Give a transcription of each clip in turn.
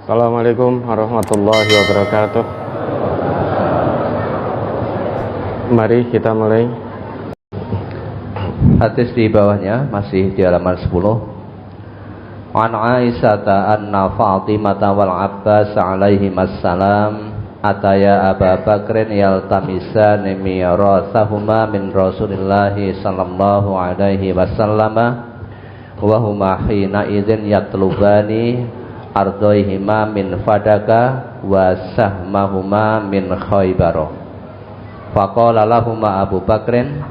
Assalamualaikum warahmatullahi wabarakatuh. Mari kita mulai. Hadis di bawahnya masih di halaman 10. An Aisyata anna Fatimata wal Abbas alaihimassalam ataya Abu Bakrin yaltamisani mirasahuma min Rasulillahi sallallahu alaihi wasallam wa huma hina idzin yatlubani ardoihima min fadaka wa sahmahuma min Khaybar. Faqala lahuma Abu Bakrin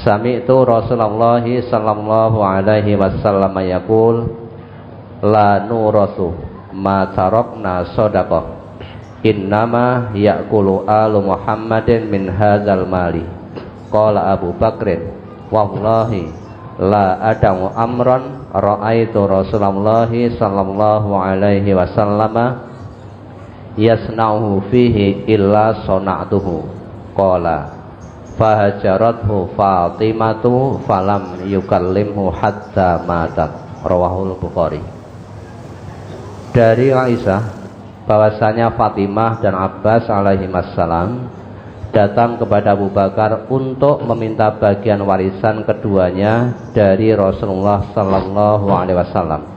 sami'tu Rasulullah sallallahu alaihi wasallam yaqul la nurasu ma tarakna sadaqah innama ya'kulu alu Muhammadin min hadzal mali. Qala Abu Bakrin wallahi la adamu amran ra'aitu Rasulullah sallallahu alaihi wasallam yasna'uhu fihi illa sana'tuhu. Qala fahajarathu Fatimatu falam yukallimhu hatta matat. Rawahul Bukhari. Dari Aisyah bahwasanya Fatimah dan Abbas alaihimassalam datang kepada Abu Bakar untuk meminta bagian warisan keduanya dari Rasulullah sallallahu alaihi wasallam.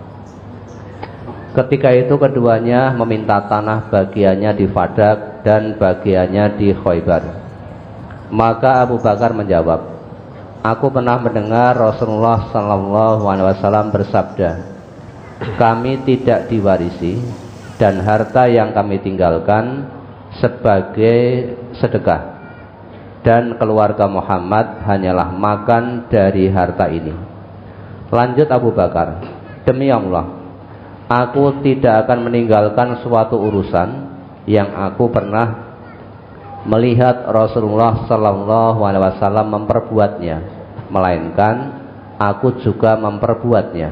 Ketika itu keduanya meminta tanah bagiannya di Fadak dan bagiannya di Khaybar. Maka Abu Bakar menjawab, aku pernah mendengar Rasulullah sallallahu alaihi wasallam bersabda, kami tidak diwarisi dan harta yang kami tinggalkan sebagai sedekah, dan keluarga Muhammad hanyalah makan dari harta ini. Lanjut Abu Bakar, demi Allah, aku tidak akan meninggalkan suatu urusan yang aku pernah melihat Rasulullah sallallahu alaihi wasallam memperbuatnya, melainkan aku juga memperbuatnya.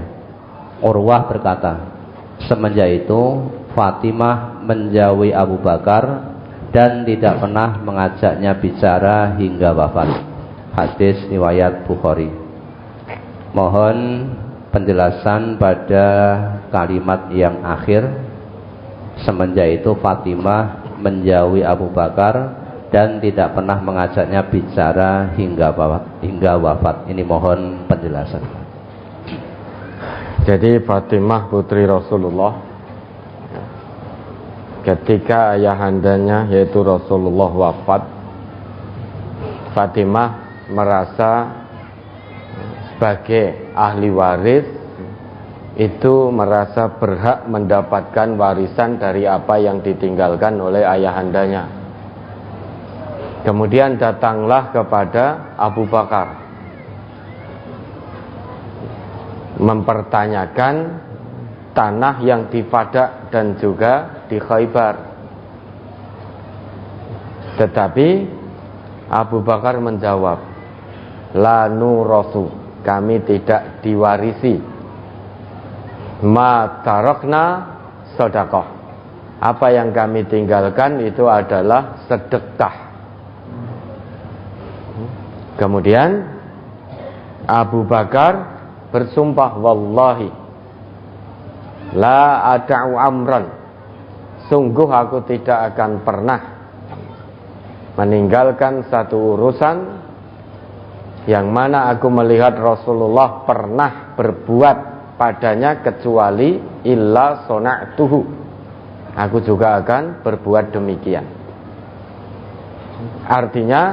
Urwah berkata, semenjak itu Fatimah menjauhi Abu Bakar dan tidak pernah mengajaknya bicara hingga wafat. Hadis riwayat Bukhari. Mohon penjelasan pada kalimat yang akhir, semenjak itu Fatimah menjauhi Abu Bakar dan tidak pernah mengajaknya bicara hingga wafat. Ini mohon penjelasan. Jadi Fatimah putri Rasulullah, ketika ayahandanya yaitu Rasulullah wafat, Fatimah merasa sebagai ahli waris itu merasa berhak mendapatkan warisan dari apa yang ditinggalkan oleh ayahandanya. Kemudian datanglah kepada Abu Bakar mempertanyakan tanah yang di Fadak dan juga di Khaybar. Tetapi Abu Bakar menjawab, la nurasu, kami tidak diwarisi, ma tarakna sedekah, apa yang kami tinggalkan itu adalah sedekah. Kemudian Abu Bakar bersumpah, wallahi la ada'u amran, sungguh aku tidak akan pernah meninggalkan satu urusan yang mana aku melihat Rasulullah pernah berbuat padanya kecuali illa sona'tuhu, aku juga akan berbuat demikian. Artinya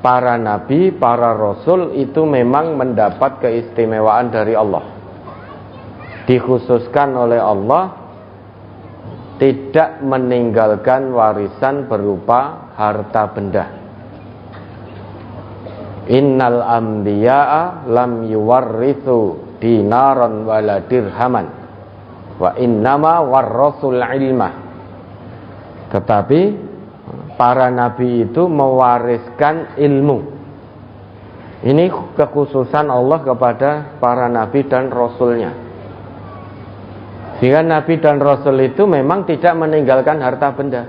para nabi, para rasul itu memang mendapat keistimewaan dari Allah, dikhususkan oleh Allah tidak meninggalkan warisan berupa harta benda. Innal anbiya'a lam yuwarrithu dinaran wala dirhaman wa innama warrasul ilmah. Tetapi para nabi itu mewariskan ilmu. Ini kekhususan Allah kepada para nabi dan rasulnya. Sehingga nabi dan rasul itu memang tidak meninggalkan harta benda.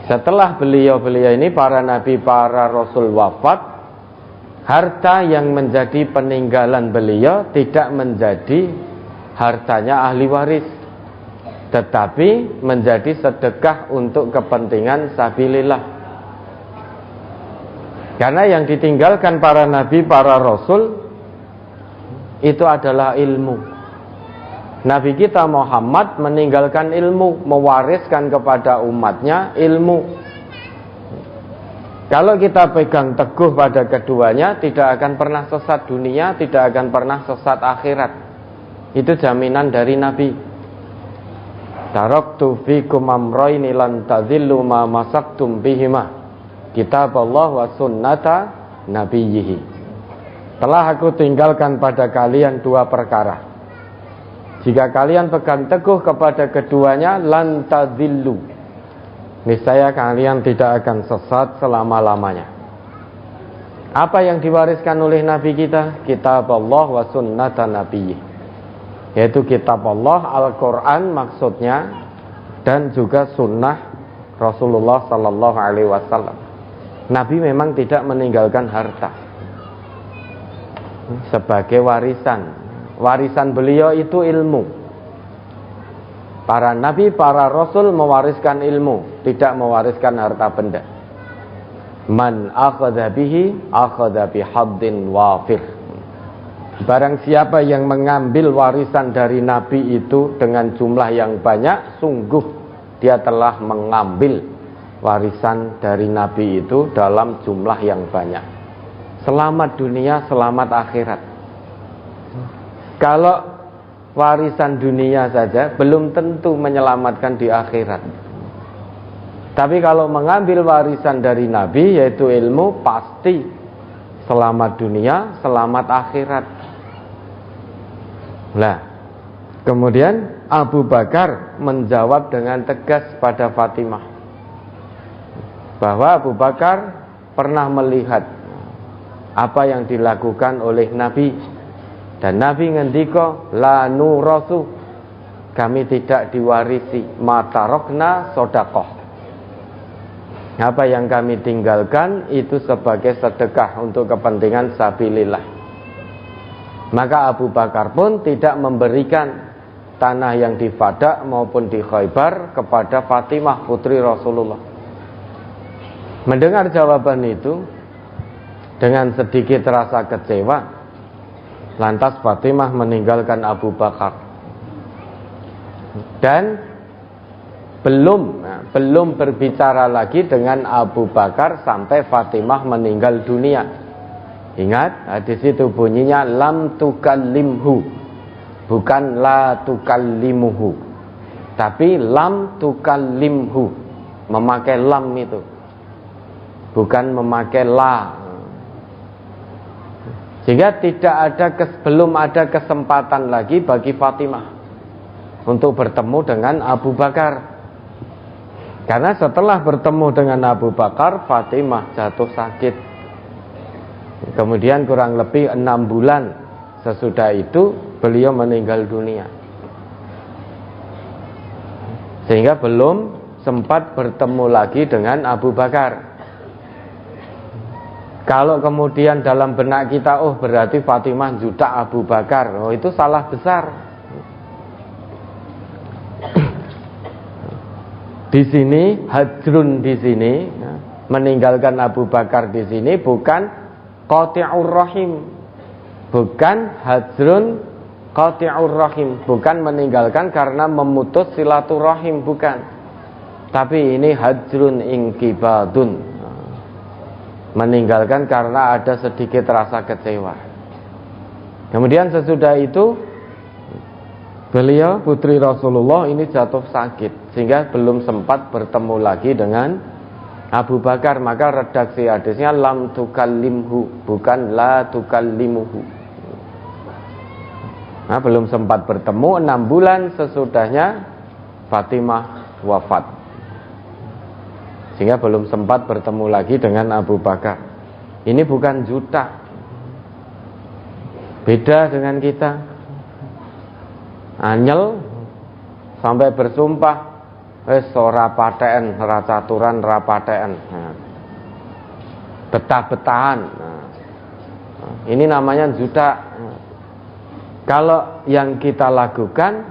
Setelah beliau-beliau ini, para nabi, para rasul wafat, harta yang menjadi peninggalan beliau tidak menjadi hartanya ahli waris, tetapi menjadi sedekah untuk kepentingan sabilillah. Karena yang ditinggalkan para nabi, para rasul itu adalah ilmu. Nabi kita Muhammad meninggalkan ilmu, mewariskan kepada umatnya ilmu. Kalau kita pegang teguh pada keduanya, tidak akan pernah sesat dunia, tidak akan pernah sesat akhirat. Itu jaminan dari Nabi. Taraktu fikum amrayni lan tadhillu ma masaktum bihima, kitab Allah wa sunnata nabiyyihi. Telah aku tinggalkan pada kalian dua perkara. Jika kalian pegang teguh kepada keduanya, lan tadhillu, niscaya kalian tidak akan sesat selama-lamanya. Apa yang diwariskan oleh Nabi kita? Kitab Allah wa sunnata nabiyyi, yaitu kitab Allah, Al-Quran maksudnya, dan juga sunnah Rasulullah Sallallahu Alaihi Wasallam. Nabi memang tidak meninggalkan harta sebagai warisan. Warisan beliau itu ilmu. Para nabi, para rasul mewariskan ilmu, tidak mewariskan harta benda. Man akhadha bihi akhadha bihaddin wafir. Barang siapa yang mengambil warisan dari nabi itu dengan jumlah yang banyak, sungguh dia telah mengambil warisan dari nabi itu dalam jumlah yang banyak. Selamat dunia, selamat akhirat. Kalau warisan dunia saja belum tentu menyelamatkan di akhirat. Tapi kalau mengambil warisan dari Nabi, yaitu ilmu, pasti selamat dunia, selamat akhirat. Nah, kemudian Abu Bakar menjawab dengan tegas pada Fatimah bahwa Abu Bakar pernah melihat apa yang dilakukan oleh Nabi. Dan Nabi ngendika, la nurasu, kami tidak diwarisi, matarokna sodakoh. Apa yang kami tinggalkan itu sebagai sedekah untuk kepentingan sabilillah. Maka Abu Bakar pun tidak memberikan tanah yang di Fadak maupun di Khaybar kepada Fatimah putri Rasulullah. Mendengar jawaban itu, dengan sedikit rasa kecewa, lantas Fatimah meninggalkan Abu Bakar. Dan belum berbicara lagi dengan Abu Bakar sampai Fatimah meninggal dunia. Ingat, hadis itu bunyinya lam tukallimhu, bukan la tukallimuhu, tapi lam tukallimhu, memakai lam itu, bukan memakai la. Sehingga belum ada kesempatan lagi bagi Fatimah untuk bertemu dengan Abu Bakar. Karena setelah bertemu dengan Abu Bakar, Fatimah jatuh sakit. Kemudian kurang lebih 6 bulan sesudah itu beliau meninggal dunia. Sehingga belum sempat bertemu lagi dengan Abu Bakar. Kalau kemudian dalam benak kita, oh berarti Fatimah judak Abu Bakar, oh itu salah besar. Di sini hajrun, di sini meninggalkan Abu Bakar di sini bukan qati'ur rahim, bukan hajrun qati'ur rahim, bukan meninggalkan karena memutus silaturahim, bukan. Tapi ini hajrun inqibadun, meninggalkan karena ada sedikit rasa kecewa. Kemudian sesudah itu beliau putri Rasulullah ini jatuh sakit, sehingga belum sempat bertemu lagi dengan Abu Bakar. Maka redaksi hadisnya lam tukallimhu, bukan la tukallimuhu. Nah, belum sempat bertemu. 6 bulan sesudahnya Fatimah wafat, sehingga belum sempat bertemu lagi dengan Abu Bakar. Ini bukan juta, beda dengan kita. Anyel sampai bersumpah, ora paten, ora caturan, ora paten. Betah-betahan. Ini namanya juta. Kalau yang kita lakukan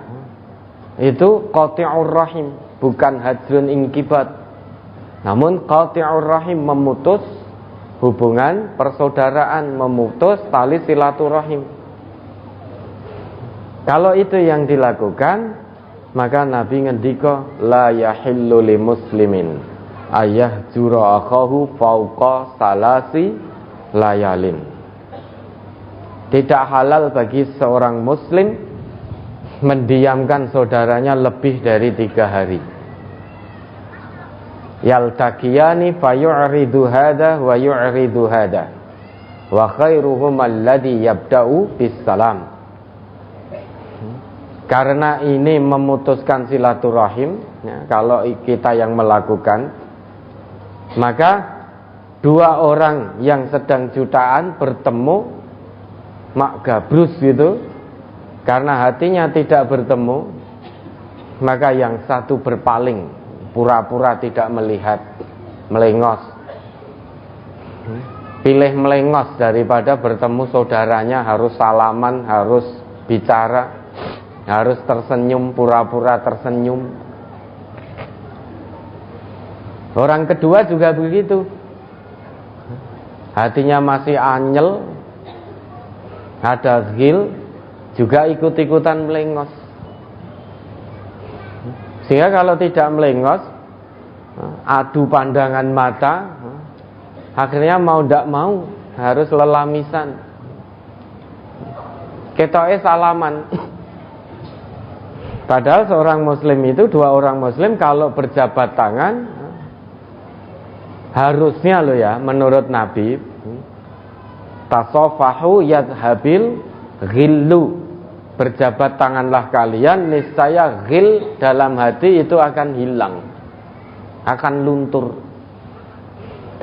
itu qati'ur rahim, bukan hajrun inqibat. Namun qati'ur rahim, memutus hubungan persaudaraan, memutus tali silaturahim. Kalau itu yang dilakukan, maka Nabi ngendika la yahillu li muslimin ayah jura akhahu fauqa salasi layalin. Tidak halal bagi seorang muslim mendiamkan saudaranya lebih dari 3 hari. Yaltaqiyani fayu'ridu hada wa yu'ridu hada wa khairuhum alladhi yabda'u bis salam. Karena ini memutuskan silaturahim, ya, kalau kita yang melakukan, maka 2 orang yang sedang jutaan bertemu mak gabrus gitu, karena hatinya tidak bertemu, maka yang satu berpaling, pura-pura tidak melihat, melengos. Pilih melengos daripada bertemu saudaranya, harus salaman, harus bicara, harus tersenyum, pura-pura tersenyum. Orang kedua juga begitu, hatinya masih anyel, ada ghil, juga ikut-ikutan melengos. Sehingga kalau tidak melengos, adu pandangan mata, akhirnya mau tidak mau harus lelamisan. Ketoke salaman. Padahal seorang muslim itu, 2 orang muslim kalau berjabat tangan, harusnya loh ya, menurut Nabi, tasofahu yadhabil ghillu, berjabat tanganlah kalian, niscaya ghil dalam hati itu akan hilang, akan luntur.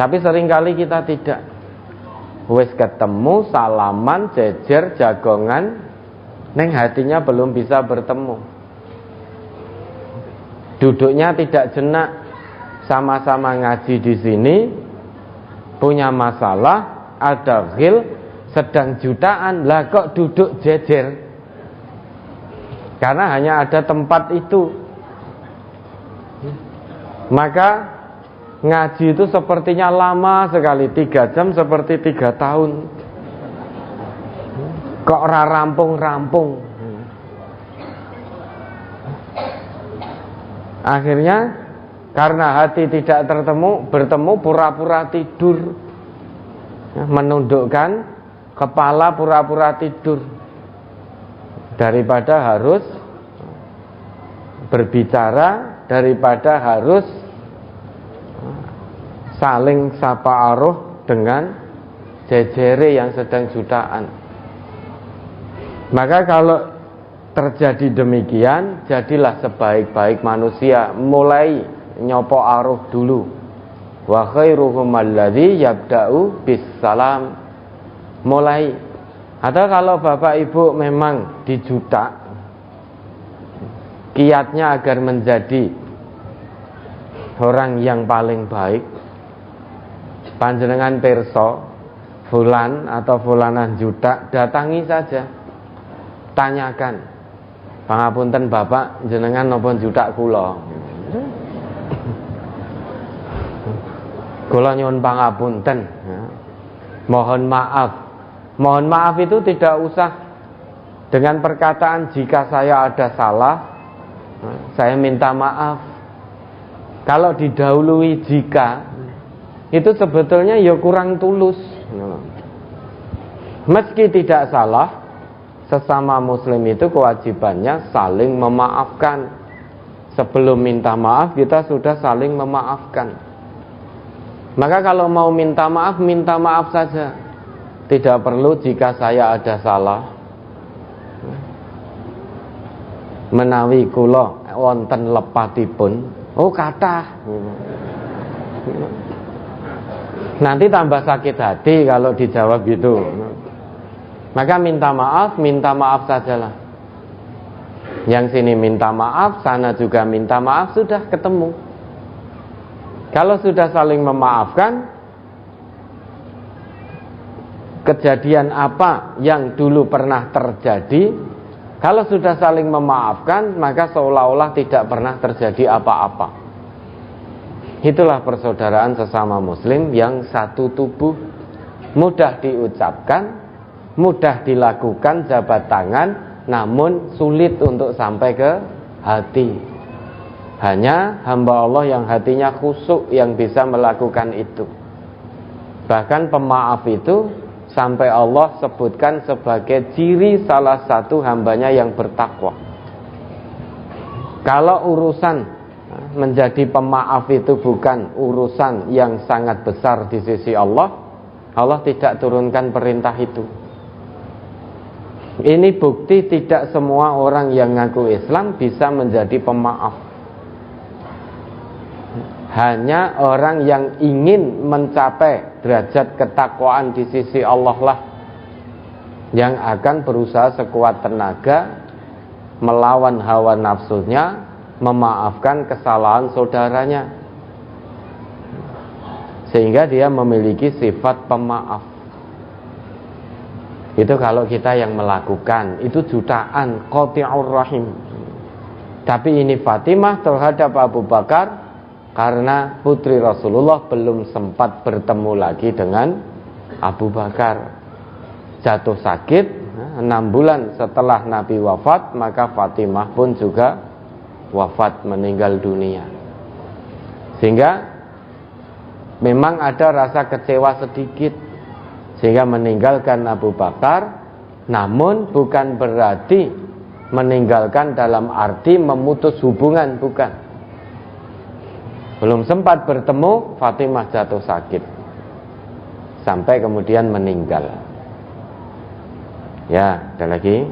Tapi seringkali kita tidak. Wis ketemu, salaman, jejer, jagongan, neng hatinya belum bisa bertemu. Duduknya tidak jenak, sama-sama ngaji di sini, punya masalah, ada ghil, sedang jutaan, lah kok duduk jejer? Karena hanya ada tempat itu. Maka ngaji itu sepertinya lama sekali, 3 jam seperti 3 tahun. Kok ora rampung-rampung. Akhirnya karena hati tidak bertemu, pura-pura tidur, menundukkan kepala, pura-pura tidur, daripada harus berbicara, daripada harus saling sapa aruh dengan jejere yang sedang jutaan. Maka kalau terjadi demikian, jadilah sebaik-baik manusia, mulai nyopo aruh dulu. Wa khairuhum alladzi yabda'u bis salam. Mulai. Atau kalau bapak ibu memang dijutak, kiatnya agar menjadi orang yang paling baik, panjenengan pirsa fulan atau fulanah jutak, datangi saja, tanyakan, pangapunten bapak, jenengan napa jutak kula? Kula nyuwun pangapunten, mohon maaf. Mohon maaf itu tidak usah dengan perkataan jika saya ada salah, saya minta maaf. Kalau didahului jika, itu sebetulnya ya kurang tulus. Meski tidak salah, sesama muslim itu kewajibannya saling memaafkan. Sebelum minta maaf, kita sudah saling memaafkan. Maka kalau mau minta maaf saja. Tidak perlu jika saya ada salah. Menawi kula wonten lepatipun, oh kathah. Nanti tambah sakit hati kalau dijawab gitu. Maka minta maaf sajalah. Yang sini minta maaf, sana juga minta maaf, sudah ketemu. Kalau sudah saling memaafkan, kejadian apa yang dulu pernah terjadi Kalau sudah saling memaafkan, maka seolah-olah tidak pernah terjadi apa-apa. Itulah persaudaraan sesama muslim yang satu tubuh. Mudah diucapkan, mudah dilakukan jabat tangan, namun sulit untuk sampai ke hati. Hanya hamba Allah yang hatinya khusyuk yang bisa melakukan itu. Bahkan pemaaf itu sampai Allah sebutkan sebagai ciri salah satu hambanya yang bertakwa. Kalau urusan menjadi pemaaf itu bukan urusan yang sangat besar di sisi Allah, Allah tidak turunkan perintah itu. Ini bukti tidak semua orang yang ngaku Islam bisa menjadi pemaaf. Hanya orang yang ingin mencapai derajat ketakwaan di sisi Allah lah yang akan berusaha sekuat tenaga melawan hawa nafsunya, memaafkan kesalahan saudaranya, sehingga dia memiliki sifat pemaaf. Itu kalau kita yang melakukan, itu jutaan qati'ur rahim. Tapi ini Fatimah terhadap Abu Bakar, karena putri Rasulullah belum sempat bertemu lagi dengan Abu Bakar. Jatuh sakit 6 bulan setelah Nabi wafat, maka Fatimah pun juga wafat, meninggal dunia. Sehingga memang ada rasa kecewa sedikit, sehingga meninggalkan Abu Bakar. Namun bukan berarti meninggalkan dalam arti memutus hubungan, bukan. Belum sempat bertemu, Fatimah jatuh sakit sampai kemudian meninggal. Ya, ada lagi.